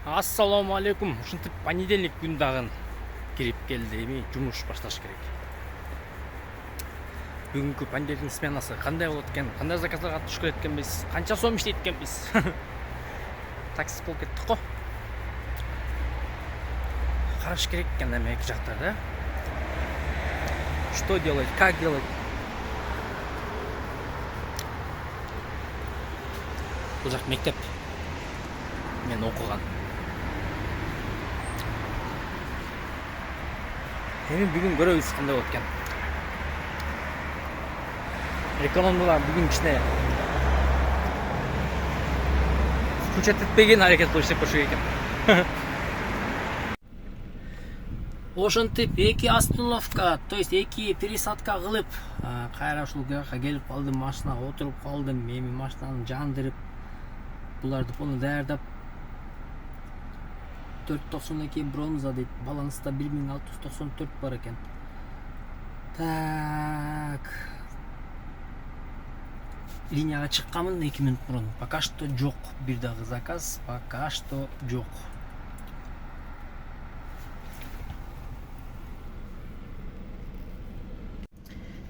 Ассаламу алейкум. Ушинтип понедельник күн дагы кирип келди. Эми жумуш башташ керек. Бүгүнкү понедельник сменасы кандай болот экен? Кандай заказдарга туш келет экенбиз? Канча сом иштейт экенбиз? Такси болуп кеттик го. Караш керек экен эми эки жакта, да? Что делать? Как делать? Бул жак мектеп. Мен окуган. Эми бүгүн көрөбүз кандай болот экен. Экономдулар бүгүн кичине күчөт этпеген аракет кылышып көрүшү экен. Ошентип эки остановка, то есть эки пересадка кылып, кайра ушул жакка келип калдым, машинага отуруп калдым. Эми машинаны жандырып, буларды полный даярдап 492 бронза дейт. Баланста 1694 бар экен. Так. Линияга чыкканмын 2 минут мурун. Пока что жок. Бир дагы заказ пока что жок.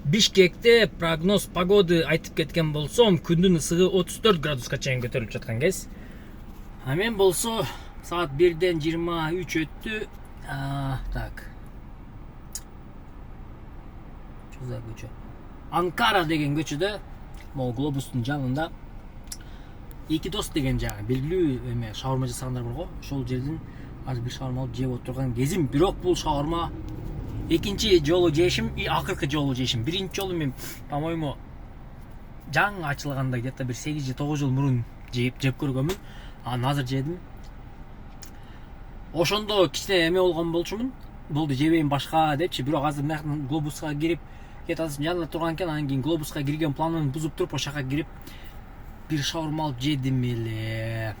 Бишкекте прогноз погоды айтып кеткен болсом, күндүн ысыгы 34 градуска чейин көтөрүлүп жаткан кез. А мен болсо саат 1ден 23 өттү. Так. Чуза көчө. Анкара деген көчөдө, могу глобустун жанында эки дос деген жагы белгилүү эме шаурма жасагандар бар го. Ошол жерден азыр бир шаурма алып жеп отурган кезим, бирок бул шаурма экинчи жолу жешим и акыркы жолу жешим. Биринчи жолу мен, по-моему, жаңы ачылганда где-то бир 8 же 9 жыл мурун жеп көргөнмүн. Анан азыр жедим. Ошондо кичине эме болгон болчумун. Болду жебейм башка депчи, бирок азыр мынакын глобуска кирип кетасым жанында турган экен. Анан кийин глобуска кирген планын бузуп туруп ошол жака кирип бир шаурма алып жедим эле.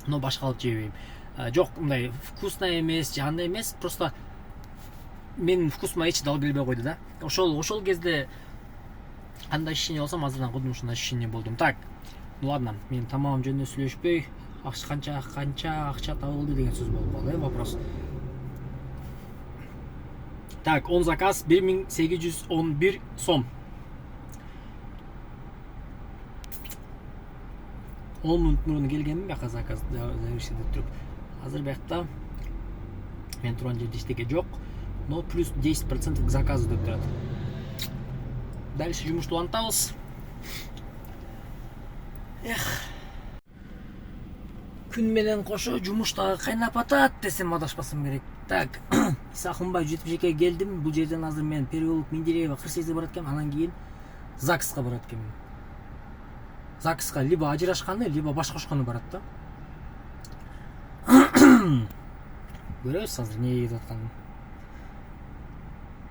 Но башка алып жебейм. Жок, мындай вкусный эмес, жандай эмес, просто менин вкусума эч дал келбей койду да. Ошол кезде кандай ощущение болсом, азырдан кудум ушундай ощущение болдум. Так. Ну ладно, мен тамагым жөнүндө сүйлөшпөй, канча акча табылды деген сөз болуп калды, вопрос. Так, он заказ 1811 сом. 10 минут мурун келгенмин бияка заказ завершить туруп. Азыр биякта мен турган жерде эчтеке жок, но плюс 10% к заказу деп турат. Дальше жумушту улантабыз. Күн менен кошо жумуштагы кайнап атат десем адашпасам керек. Так, Исахунбай 172 келдим. Бул жерден азыр мен переулок Менделеева 48 барат экенмин, анан кийин ЗАГСка барат экенмин. ЗАГСка либо ажырашканы, либо баш кошкону барат да. Көрөбүз азыр эмне кетип атканын.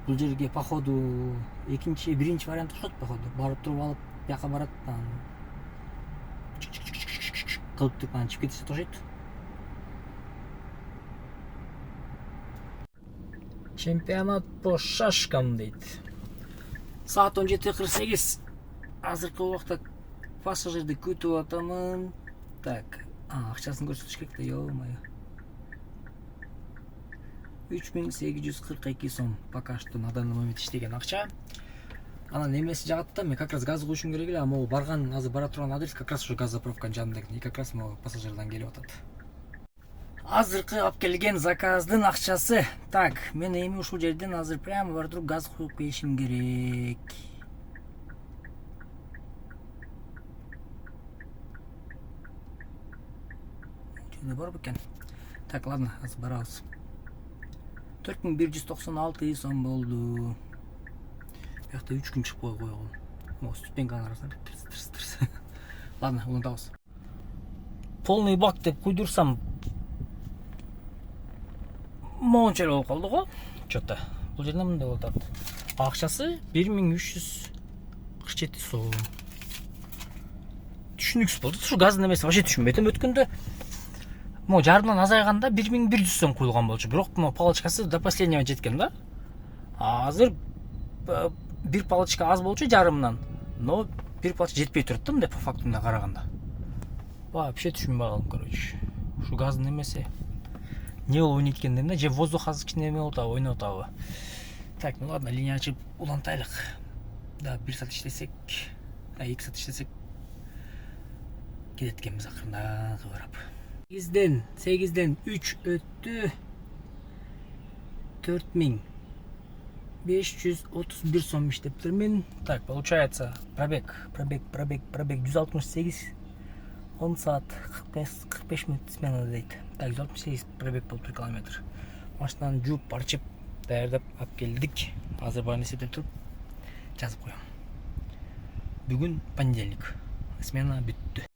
Бул жерге походу биринчи вариант окшойт, походу. Барып туруп алып, бияка барат, кылып туруп анан чыгып кетише окшойт. Чемпионат по шашкам дейт. Саат 17:48. Азыркы убакта пассажирди күтүп атамын. Так, акчасын көрсөтүш керек да, ё-моё. 3842 сом пока что на данный момент иштеген акча. Анан эмеси жагат да, мен как раз газ куюшум керек эле, могу барган, азыр бара турган адрес как раз ушу газопровканын жанында экен. И как раз могу пассажирдан келип атат. Азыркы алып келген заказдын акчасы. Так, мен эми ушул жерден азыр прямо бара туруп газ куюп келишим керек. Жөнү бар бекен. Так, ладно, азыр барабыз. 4196 сом болду. Биякта 3 күн чыгып койгон. Могу ступеньканын арасынан тырс. Ладно, улантабыз. Полный бак деп куйдурсам мончел болуп калды го. Чөтө. Бул жерде мындай болуп атат. Акчасы 1347 сом. Түшүнүксүз болду. Ушу газдын эмеси вообще түшүнбөйт. Өткөндө могу жарымдан азайганда 1100 сом куюлган болчу. Бирок могу палочкасы до последнего жеткен да. Азыр бир палочка аз болчу жарымдан, но бир палочка жетпей турат да, мындай по фактында караганда. Вообще түшүнбөй калдым, короче. ушу газдын немеси не болуп ойнойт экен дейм да, же воздух азыр кичине эме болуп атабы, ойноп атабы. Так, ну ладно, линия ачып улантайлык. Да, 1 саат иштесек, 2 саат иштесек кетет экенбиз акырында кыбырап. 8'den 3 өттү. 4531 сом иштептирмин. Так, получается пробег 168, 10 саат 45 минут смена дейт. Так, 168 пробег болуп 1 километр. Машинаны жууп, парчып, даярдап алып келдик. Азыр баарын эсептеп туруп жазып коем. Бүгүн понедельник. Смена бүттү.